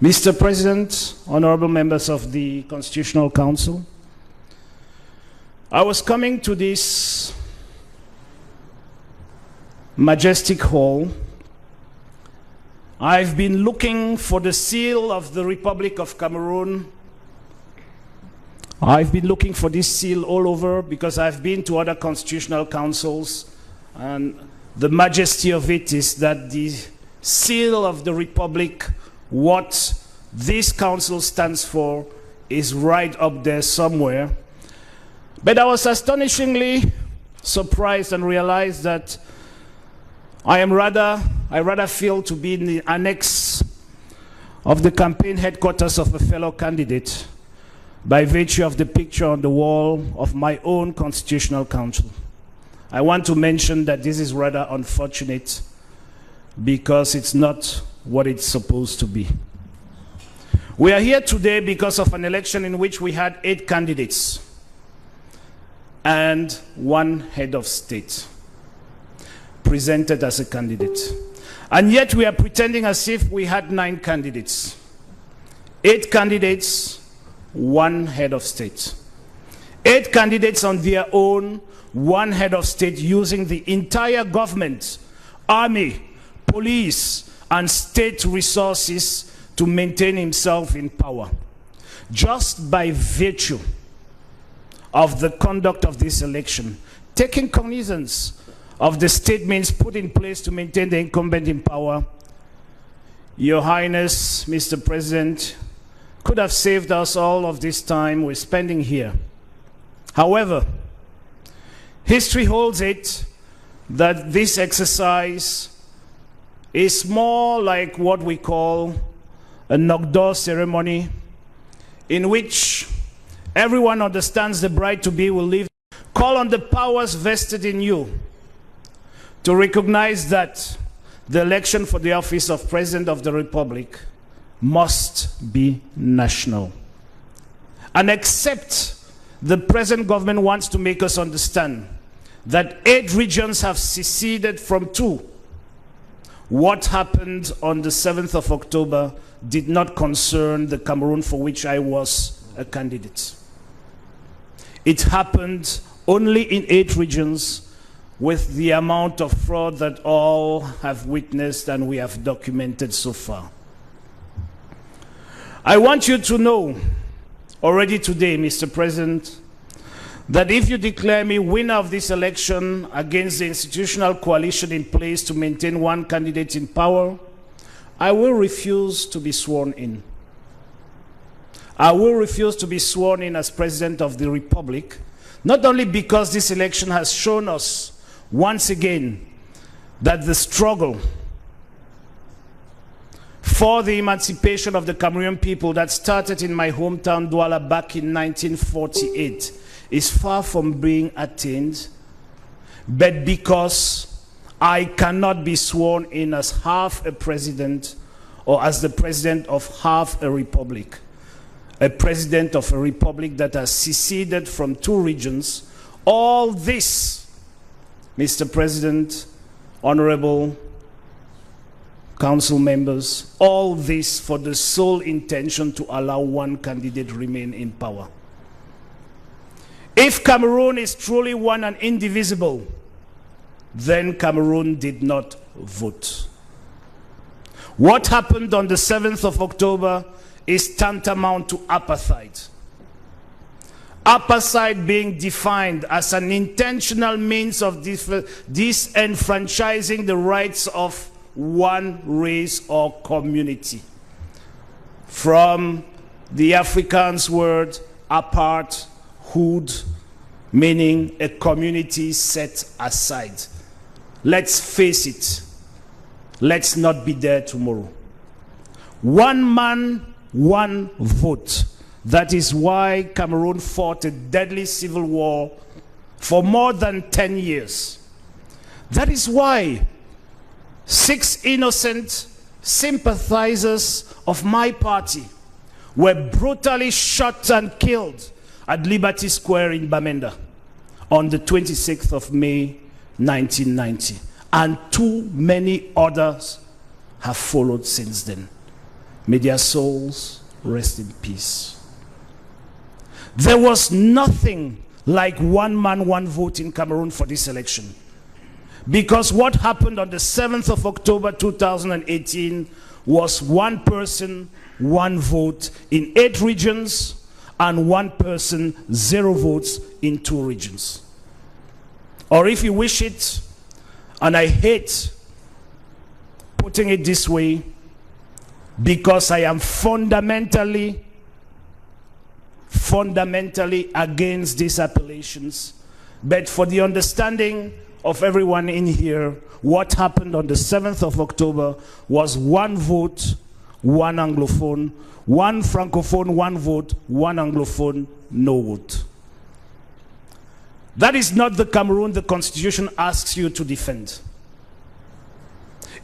Mr. President, honorable members of the Constitutional Council, I was coming to this majestic hall. I've been looking for the seal of the Republic of Cameroon. I've been looking for this seal all over because I've been to other constitutional councils, and the majesty of it is that the seal of the Republic, what this council stands for, is right up there somewhere. But I was astonishingly surprised and realized that I rather feel to be in the annex of the campaign headquarters of a fellow candidate by virtue of the picture on the wall of my own Constitutional Council. I want to mention that this is rather unfortunate because it's not what it's supposed to be. We are here today because of an election in which we had 8 candidates and 1 head of state presented as a candidate. And yet we are pretending as if we had 9 candidates. 8 candidates, 1 head of state. 8 candidates on their own, 1 head of state using the entire government, army, police, and state resources to maintain himself in power. Just by virtue of the conduct of this election, taking cognizance of the statements put in place to maintain the incumbent in power, Your Highness, Mr. President, could have saved us all of this time we're spending here. However, history holds it that this exercise is more like what we call a knock-door ceremony, in which everyone understands the bride-to-be will leave. Call on the powers vested in you to recognize that the election for the office of President of the Republic must be national. And except the present government wants to make us understand that 8 regions have seceded from 2. What happened on the 7th of October did not concern the Cameroon for which I was a candidate. It happened only in 8 regions with the amount of fraud that all have witnessed and we have documented so far. I want you to know already today, Mr. President, that if you declare me winner of this election against the institutional coalition in place to maintain 1 candidate in power, I will refuse to be sworn in. I will refuse to be sworn in as President of the Republic, not only because this election has shown us once again that the struggle for the emancipation of the Cameroonian people that started in my hometown Douala back in 1948 is far from being attained, but because I cannot be sworn in as half a president or as the president of half a republic, a president of a republic that has seceded from 2 regions. All this, Mr. President, honorable council members, all this for the sole intention to allow 1 candidate remain in power. If Cameroon is truly one and indivisible, then Cameroon did not vote. What happened on the 7th of October is tantamount to apartheid. Apartheid being defined as an intentional means of disenfranchising the rights of 1 race or community. From the Afrikaans word apartheid, meaning a community set aside. Let's face it, let's not be there tomorrow. 1 man, 1 vote. That is why Cameroon fought a deadly civil war for more than 10 years. That is why 6 innocent sympathizers of my party were brutally shot and killed at Liberty Square in Bamenda on the 26th of May 1990. And too many others have followed since then. May their souls rest in peace. There was nothing like one man, one vote in Cameroon for this election. Because what happened on the 7th of October 2018 was one person, one vote in 8 regions, and one person, 0 votes in 2 regions. Or if you wish it, and I hate putting it this way, because I am fundamentally against these appellations, but for the understanding of everyone in here, what happened on the 7th of October was one vote, one Anglophone, one Francophone, one vote, one Anglophone, no vote. That is not the Cameroon the Constitution asks you to defend.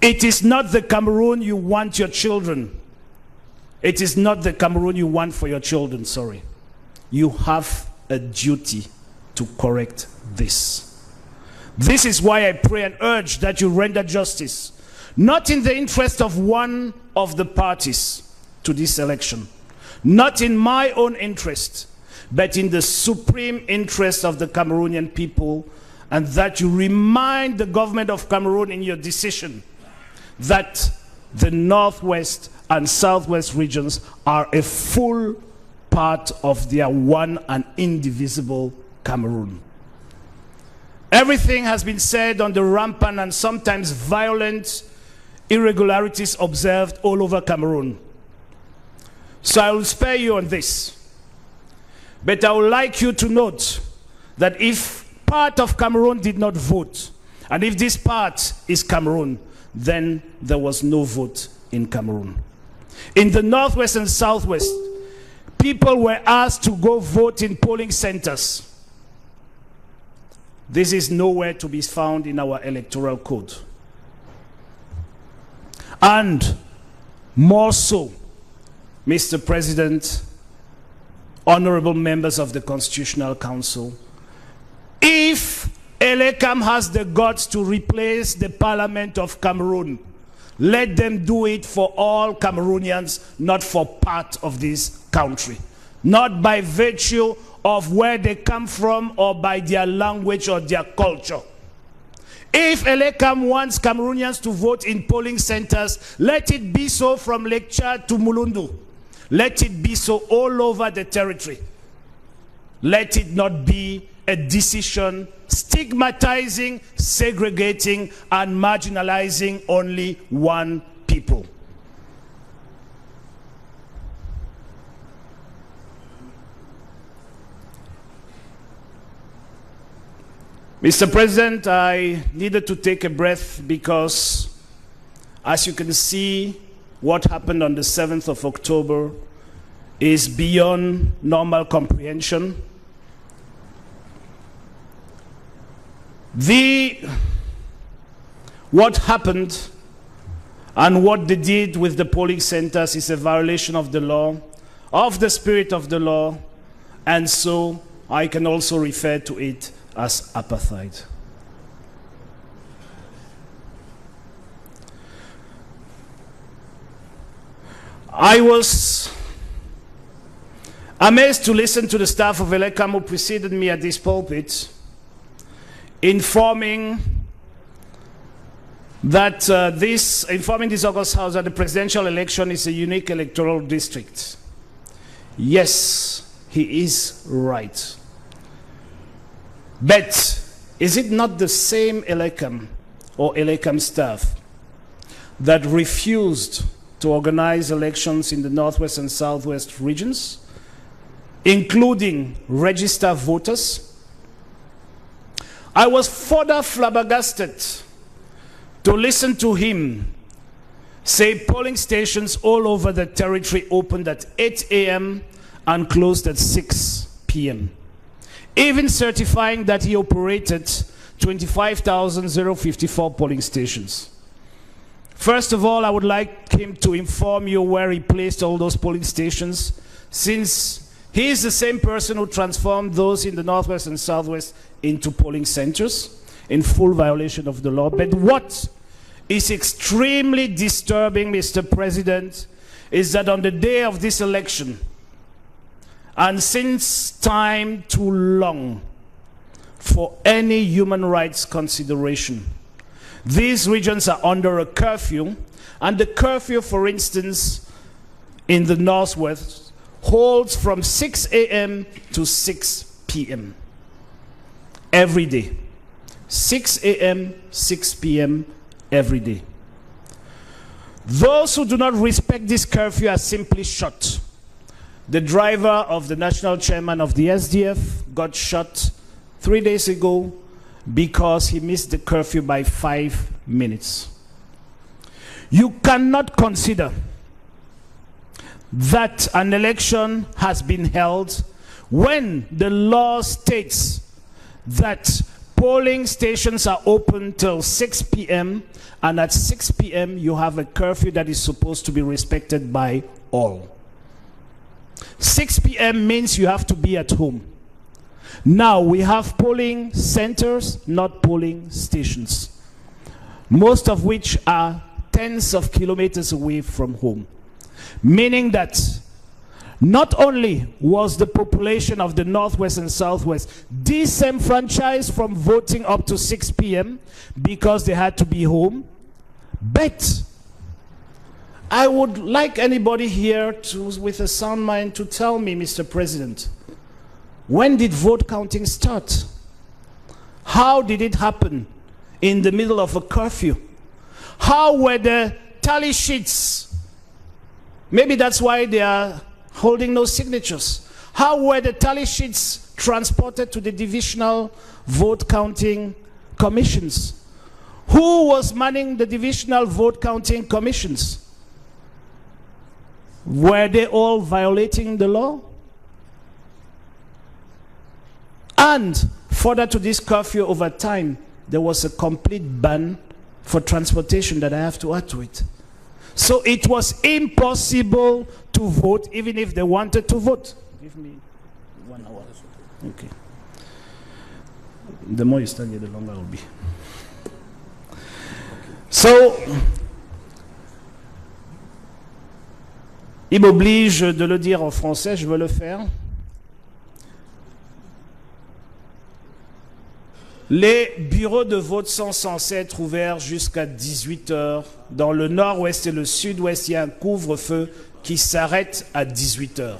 It is not the Cameroon you want your children. It is not the Cameroon you want for your children, sorry. You have a duty to correct this. This is why I pray and urge that you render justice, not in the interest of one of the parties to this election, not in my own interest, but in the supreme interest of the Cameroonian people, and that you remind the government of Cameroon in your decision that the Northwest and Southwest regions are a full part of their one and indivisible Cameroon. Everything has been said on the rampant and sometimes violent irregularities observed all over Cameroon. So I will spare you on this. But I would like you to note that if part of Cameroon did not vote, and if this part is Cameroon, then there was no vote in Cameroon. In the Northwest and Southwest, people were asked to go vote in polling centers. This is nowhere to be found in our electoral code. And more so, Mr. President, honorable members of the Constitutional Council, if Elecam has the guts to replace the Parliament of Cameroon, let them do it for all Cameroonians, not for part of this country. Not by virtue of where they come from or by their language or their culture. If Elecam wants Cameroonians to vote in polling centers, let it be so from Lake Chad to Mulundu. Let it be so all over the territory. Let it not be a decision stigmatizing, segregating, and marginalizing only one people. Mr. President, I needed to take a breath because, as you can see, what happened on the 7th of October is beyond normal comprehension. What happened and what they did with the polling centers is a violation of the law, of the spirit of the law, and so I can also refer to it as apartheid. I was amazed to listen to the staff of Elecam who preceded me at this pulpit, informing this August House that the presidential election is a unique electoral district. Yes, he is right. But is it not the same Elecam or Elecam staff that refused to organize elections in the Northwest and Southwest regions, including register voters? I was further flabbergasted to listen to him say polling stations all over the territory opened at 8 a.m. and closed at 6 p.m., even certifying that he operated 25,054 polling stations. First of all, I would like him to inform you where he placed all those polling stations, since he is the same person who transformed those in the Northwest and Southwest into polling centers in full violation of the law. But what is extremely disturbing, Mr. President, is that on the day of this election, and since time too long for any human rights consideration, these regions are under a curfew, and the curfew, for instance, in the Northwest, holds from 6 a.m. to 6 p.m. every day. 6 a.m., 6 p.m. every day. Those who do not respect this curfew are simply shot. The driver of the national chairman of the SDF got shot 3 days ago because he missed the curfew by 5 minutes. You cannot consider that an election has been held when the law states that polling stations are open till 6 p.m. and at 6 p.m. you have a curfew that is supposed to be respected by all. 6 p.m. means you have to be at home. Now we have polling centers, not polling stations, most of which are tens of kilometers away from home. Meaning that not only was the population of the Northwest and Southwest disenfranchised from voting up to 6 p.m. because they had to be home, but I would like anybody here with a sound mind to tell me, Mr. President, when did vote counting start? How did it happen in the middle of a curfew? How were the tally sheets? Maybe that's why they are holding no signatures. How were the tally sheets transported to the divisional vote counting commissions? Who was manning the divisional vote counting commissions? Were they all violating the law? And further to this curfew over time, there was a complete ban for transportation that I have to add to it. So it was impossible to vote even if they wanted to vote. Give me 1 hour. Okay. The more you study, the longer it will be. So, il m'oblige de le dire en français, je veux le faire. Les bureaux de vote sont censés être ouverts jusqu'à 18 h. Dans le nord-ouest et le sud-ouest, il y a un couvre-feu qui s'arrête à 18 h.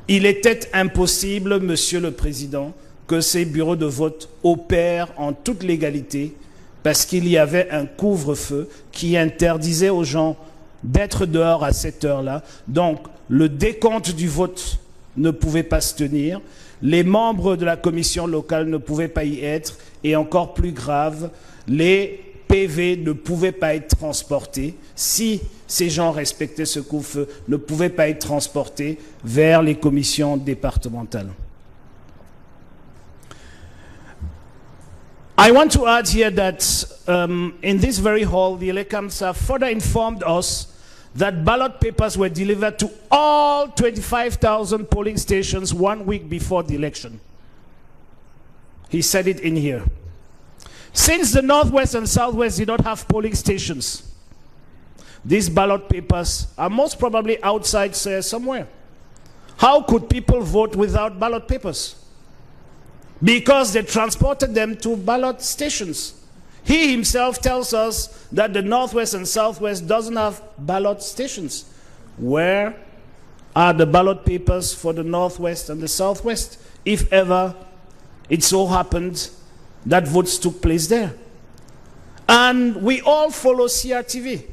Il était impossible, Monsieur le Président, que ces bureaux de vote opèrent en toute légalité parce qu'il y avait un couvre-feu qui interdisait aux gens d'être dehors à cette heure-là. Donc, le décompte du vote ne pouvait pas se tenir. Les membres de la commission locale ne pouvaient pas y être. Et encore plus grave, les PV ne pouvaient pas être transportés. Si ces gens respectaient ce couvre-feu, ne pouvaient pas être transportés vers les commissions départementales. I want to add here that in this very hall, the elections have further informed us that ballot papers were delivered to all 25,000 polling stations 1 week before the election. He said it in here. Since the Northwest and Southwest did not have polling stations, these ballot papers are most probably outside somewhere. How could people vote without ballot papers? Because they transported them to ballot stations. He himself tells us that the Northwest and Southwest doesn't have ballot stations. Where are the ballot papers for the Northwest and the Southwest, if ever it so happened that votes took place there? And we all follow CRTV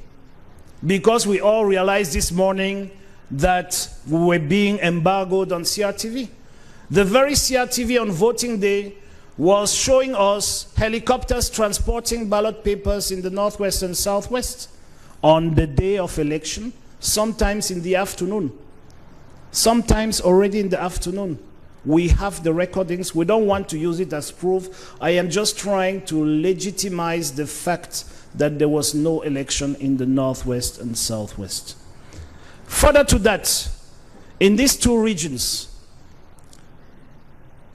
because we all realized this morning that we were being embargoed on CRTV. The very CRTV on voting day was showing us helicopters transporting ballot papers in the Northwest and Southwest on the day of election, sometimes in the afternoon, sometimes already in the afternoon. We have the recordings. We don't want to use it as proof. I am just trying to legitimize the fact that there was no election in the Northwest and Southwest. Further to that, in these two regions,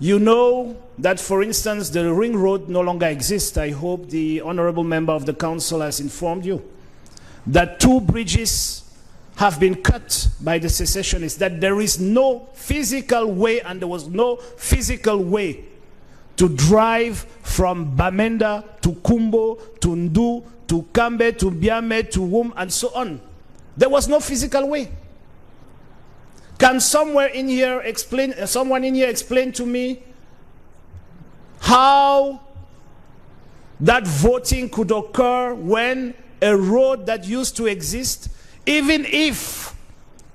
you know that, for instance, the ring road no longer exists. I hope the honorable member of the council has informed you that 2 bridges have been cut by the secessionists, that there is no physical way, and there was no physical way to drive from Bamenda to Kumbo to Ndu to Kambe to Biame to Wum and so on. There was no physical way. Can someone in here explain to me how that voting could occur when a road that used to exist, even if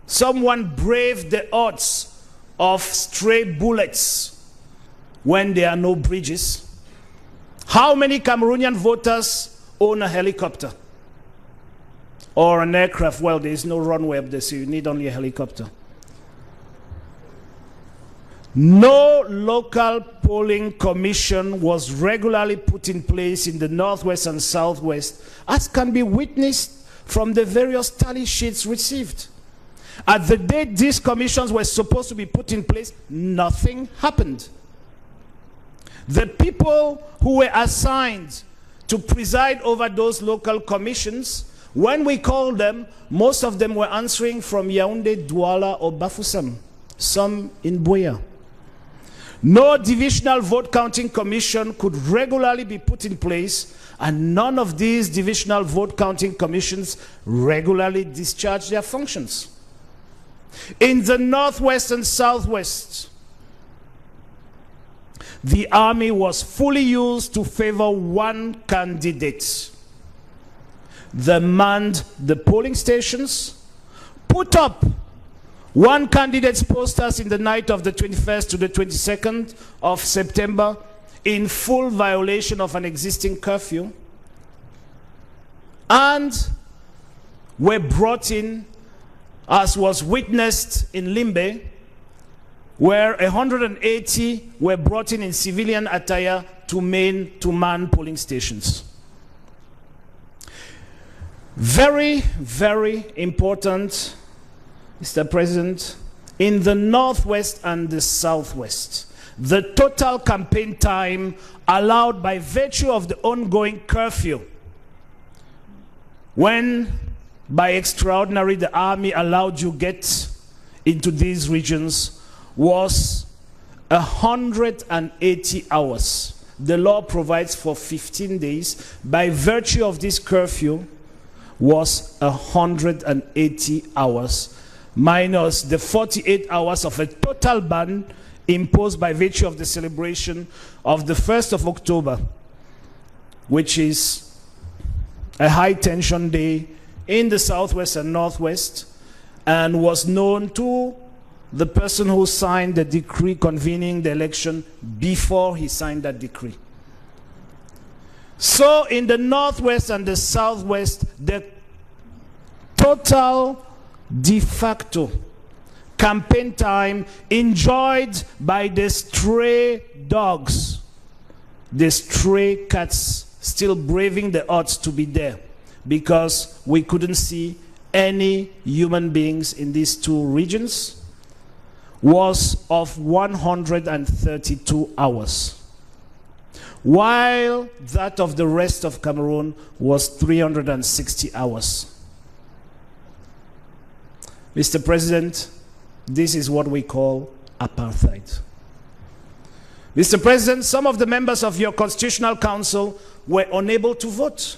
someone braved the odds of stray bullets when there are no bridges? How many Cameroonian voters own a helicopter or an aircraft? Well, there is no runway up there, so you need only a helicopter. No local polling commission was regularly put in place in the Northwest and Southwest, as can be witnessed from the various tally sheets received. At the date these commissions were supposed to be put in place, nothing happened. The people who were assigned to preside over those local commissions, when we called them, most of them were answering from Yaoundé, Douala, or Bafoussam, some in Buea. No divisional vote counting commission could regularly be put in place, and none of these divisional vote counting commissions regularly discharged their functions. In the Northwest and Southwest, the army was fully used to favor one candidate. They manned the polling stations, put up one candidate's posters in the night of the 21st to the 22nd of September in full violation of an existing curfew, and were brought in, as was witnessed in Limbe, where 180 were brought in civilian attire to man polling stations. Very, very important, Mr. President, in the Northwest and the Southwest, the total campaign time allowed by virtue of the ongoing curfew, when by extraordinary the army allowed you get into these regions, was 180 hours. The law provides for 15 days. By virtue of this curfew, was 180 hours, minus the 48 hours of a total ban imposed by virtue of the celebration of the 1st of October, which is a high tension day in the Southwest and Northwest, and was known to the person who signed the decree convening the election before he signed that decree. So in the Northwest and the Southwest, the total de facto campaign time enjoyed by the stray dogs, the stray cats, still braving the odds to be there, because we couldn't see any human beings in these two regions, was of 132 hours, while that of the rest of Cameroon was 360 hours. Mr. President, this is what we call apartheid. Mr. President, some of the members of your Constitutional Council were unable to vote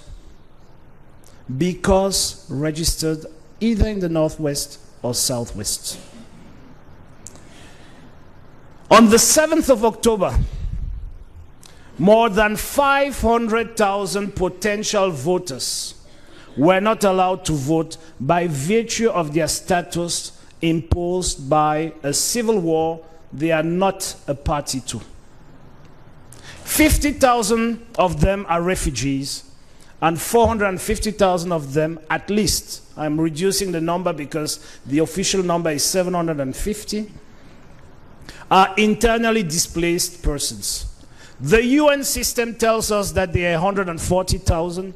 because registered either in the Northwest or Southwest. On the 7th of October, more than 500,000 potential voters were not allowed to vote by virtue of their status imposed by a civil war they are not a party to. 50,000 of them are refugees, and 450,000 of them, at least, I'm reducing the number because the official number is 750, are internally displaced persons. The UN system tells us that there are 140,000,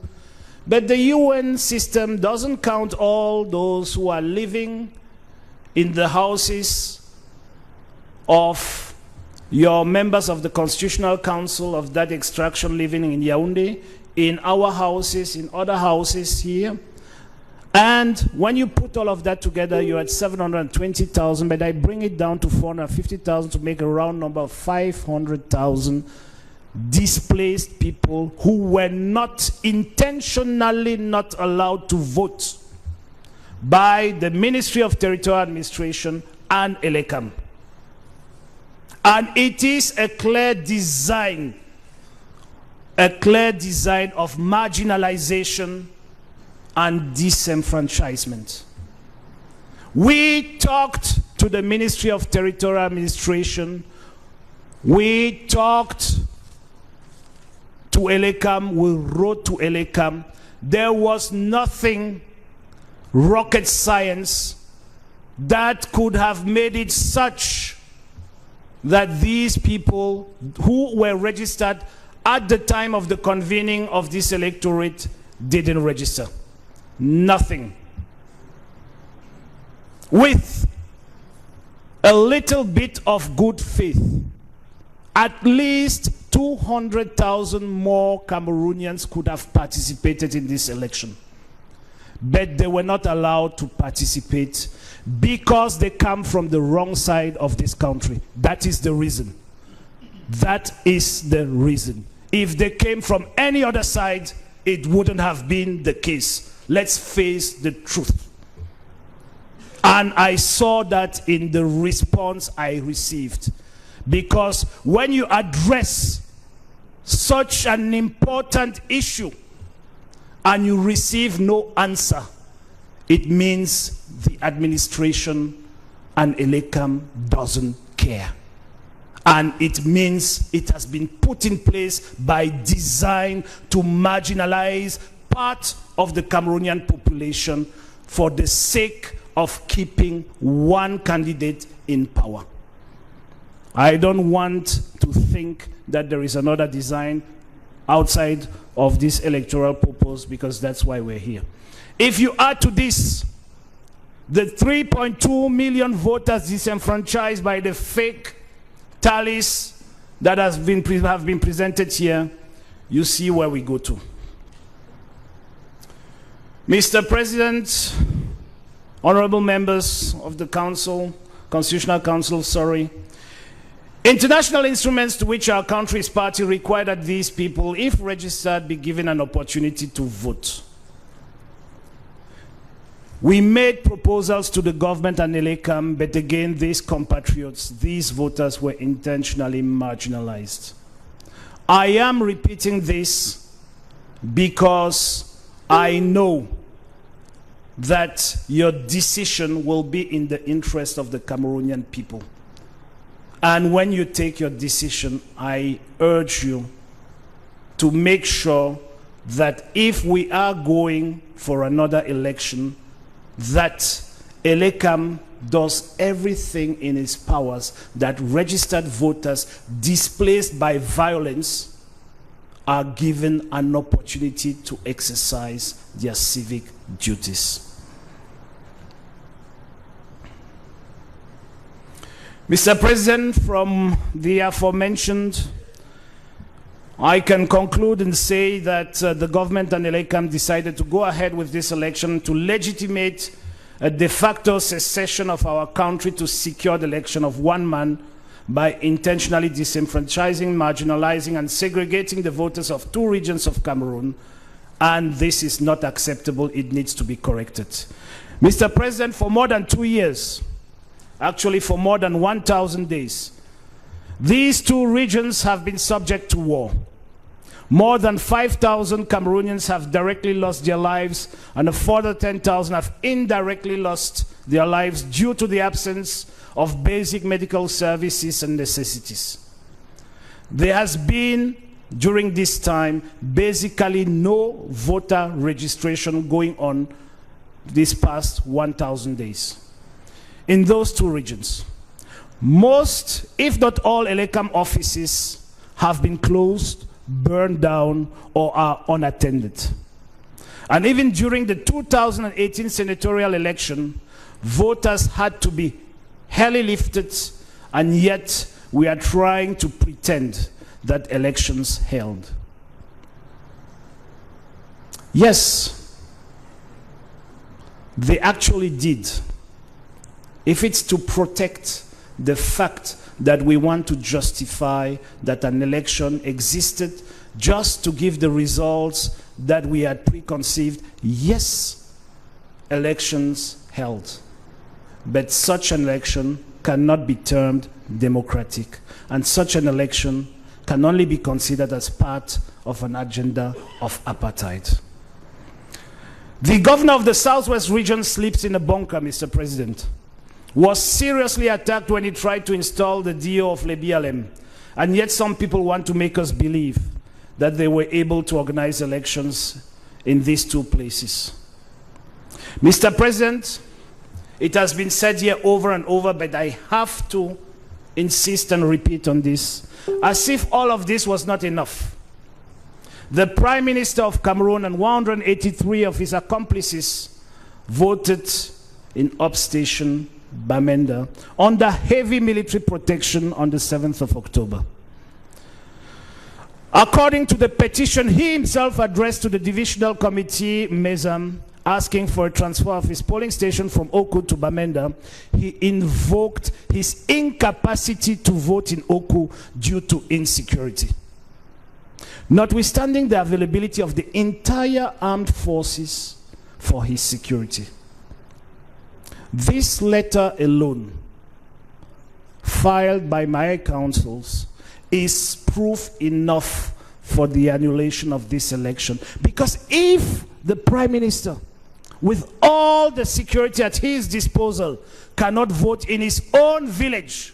but the UN system doesn't count all those who are living in the houses of your members of the Constitutional Council of that extraction living in Yaoundé, in our houses, in other houses here, And when you put all of that together, you're at 720,000, but I bring it down to 450,000 to make a round number of 500,000 displaced people who were not intentionally not allowed to vote by the Ministry of Territorial Administration and ELECAM. And it is a clear design of marginalization and disenfranchisement. We talked to the Ministry of Territorial Administration, we talked to ELECAM, we wrote to ELECAM. There was nothing rocket science that could have made it such that these people who were registered at the time of the convening of this electorate didn't register. Nothing. With a little bit of good faith, at least 200,000 more Cameroonians could have participated in this election. But they were not allowed to participate because they come from the wrong side of this country. That is the reason. That is the reason. If they came from any other side, it wouldn't have been the case. Let's face the truth. And I saw that in the response I received. Because when you address such an important issue and you receive no answer, it means the administration and ELECAM doesn't care. And it means it has been put in place by design to marginalize part of the Cameroonian population for the sake of keeping one candidate in power. I don't want to think that there is another design outside of this electoral purpose, because that's why we're here. If you add to this the 3.2 million voters disenfranchised by the fake tallies that have been presented here, you see where we go to. Mr. President, honorable members of the Council, Constitutional Council, sorry. International instruments to which our country is party require that these people, if registered, be given an opportunity to vote. We made proposals to the government and ELECAM, but again, these compatriots, these voters were intentionally marginalized. I am repeating this because I know that your decision will be in the interest of the Cameroonian people. And when you take your decision, I urge you to make sure that if we are going for another election, that ELECAM does everything in its powers that registered voters displaced by violence are given an opportunity to exercise their civic duties. Mr. President, from the aforementioned, I can conclude and say that the government and ELECAM decided to go ahead with this election to legitimate a de facto secession of our country to secure the election of one man by intentionally disenfranchising, marginalizing, and segregating the voters of two regions of Cameroon. And this is not acceptable. It needs to be corrected. Mr. President, for more than 2 years, actually for more than 1,000 days, these two regions have been subject to war. More than 5,000 Cameroonians have directly lost their lives, and a further 10,000 have indirectly lost their lives due to the absence of basic medical services and necessities. There has been, during this time, basically no voter registration going on this past 1,000 days in those two regions. Most, if not all, ELECAM offices have been closed, burned down, or are unattended. And even during the 2018 senatorial election, voters had to be heli lifted, and yet we are trying to pretend that elections held. Yes, they actually did, if it's to protect the fact that we want to justify that an election existed just to give the results that we had preconceived, yes, elections held. But such an election cannot be termed democratic, and such an election can only be considered as part of an agenda of apartheid. The governor of the Southwest region sleeps in a bunker, Mr. President, was seriously attacked when he tried to install the DO of Lebialem, and yet some people want to make us believe that they were able to organize elections in these two places. Mr. President, it has been said here over and over, but I have to insist and repeat on this, as if all of this was not enough. The Prime Minister of Cameroon and 183 of his accomplices voted in upstation Bamenda under heavy military protection on the 7th of October. According to the petition he himself addressed to the Divisional Committee, Mezam, asking for a transfer of his polling station from Oku to Bamenda, he invoked his incapacity to vote in Oku due to insecurity. Notwithstanding the availability of the entire armed forces for his security. This letter alone, filed by my councils, is proof enough for the annulation of this election. Because if the Prime Minister, with all the security at his disposal, cannot vote in his own village,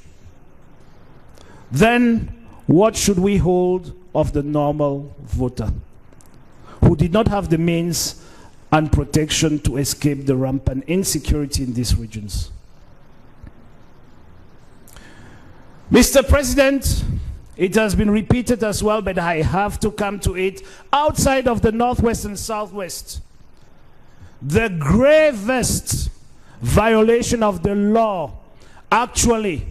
then what should we hold of the normal voter who did not have the means and protection to escape the rampant insecurity in these regions? Mr. President, it has been repeated as well, but I have to come to it. Outside of the Northwest and Southwest, the gravest violation of the law, actually,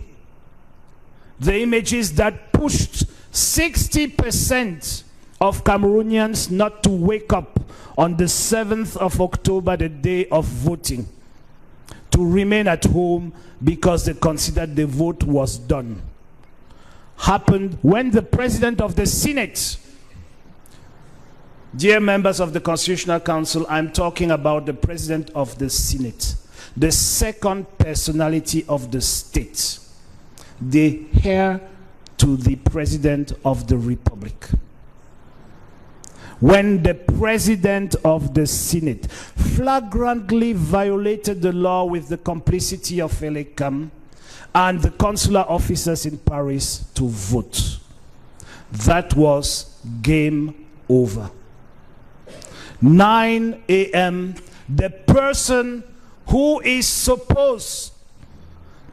the images that pushed 60% of Cameroonians not to wake up on the 7th of October, the day of voting, to remain at home because they considered the vote was done, happened when the President of the Senate, dear members of the Constitutional Council, I'm talking about the President of the Senate, the second personality of the state, the heir to the President of the Republic. When the President of the Senate flagrantly violated the law with the complicity of Elecam and the consular officers in Paris to vote, that was game over. 9 a.m., the person who is supposed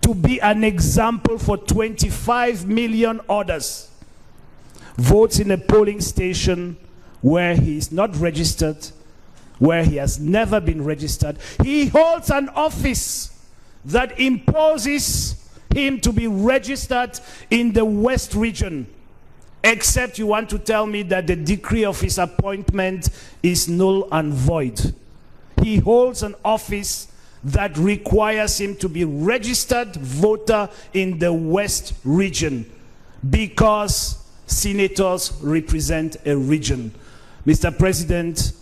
to be an example for 25 million others votes in a polling station where he is not registered, where he has never been registered. He holds an office that imposes him to be registered in the West region, except you want to tell me that the decree of his appointment is null and void. He holds an office that requires him to be registered voter in the West region because senators represent a region. Mr. President,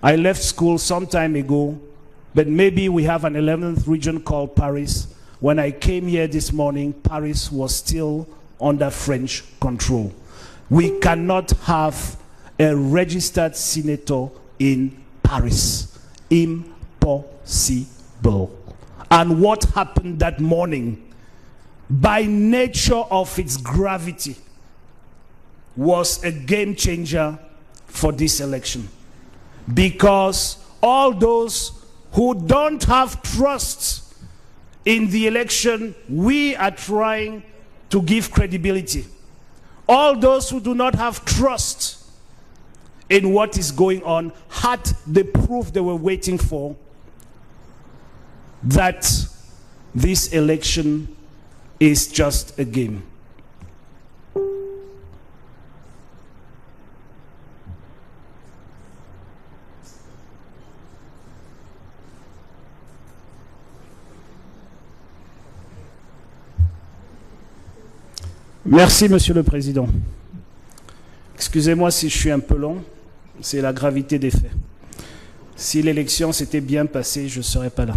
I left school some time ago, but maybe we have an 11th region called Paris. When I came here this morning, Paris was still under French control. We cannot have a registered senator in Paris. Impossible. And what happened that morning, by nature of its gravity, was a game changer for this election. Because all those who don't have trust in the election we are trying to give credibility, all those who do not have trust in what is going on, had the proof they were waiting for that this election is just a game. Merci, Monsieur le Président. Excusez-moi si je suis un peu long, c'est la gravité des faits. Si l'élection s'était bien passée, je ne serais pas là.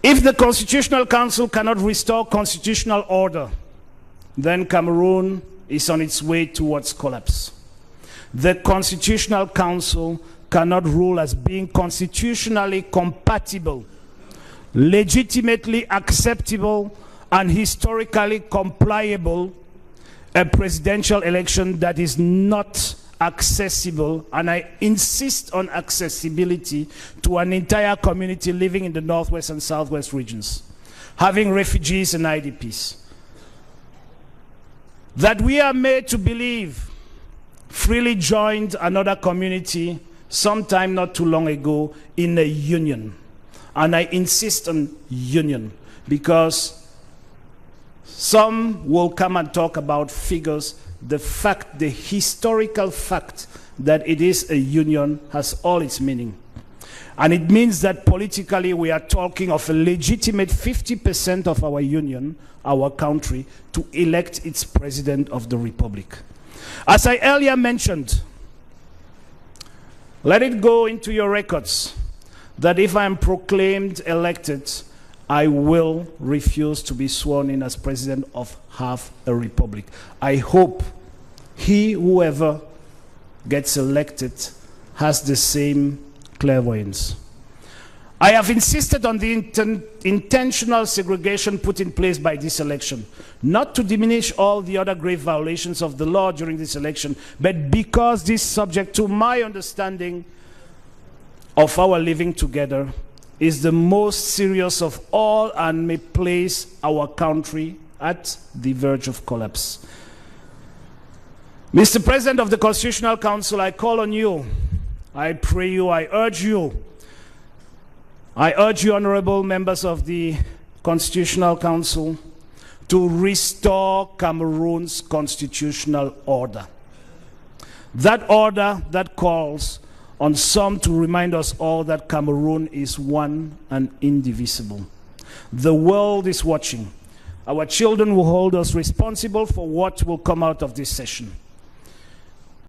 If the Constitutional Council cannot restore constitutional order, then Cameroon is on its way towards collapse. The Constitutional Council cannot rule as being constitutionally compatible, legitimately acceptable, and historically compliable a presidential election that is not accessible, and I insist on accessibility, to an entire community living in the northwest and southwest regions, having refugees and IDPs. That we are made to believe freely joined another community sometime not too long ago in a union. And I insist on union because some will come and talk about figures. The fact, the historical fact that it is a union has all its meaning. And it means that politically we are talking of a legitimate 50% of our union, our country, to elect its president of the republic. As I earlier mentioned, let it go into your records that if I am proclaimed elected, I will refuse to be sworn in as president of half a republic. I hope whoever gets elected has the same clairvoyance. I have insisted on the intentional segregation put in place by this election, not to diminish all the other grave violations of the law during this election, but because this subject, to my understanding of our living together, is the most serious of all and may place our country at the verge of collapse. Mr. President of the Constitutional Council, I call on you, I pray you, I urge you, honorable members of the Constitutional Council, to restore Cameroon's constitutional order. That order that calls on some to remind us all that Cameroon is one and indivisible. The world is watching. Our children will hold us responsible for what will come out of this session.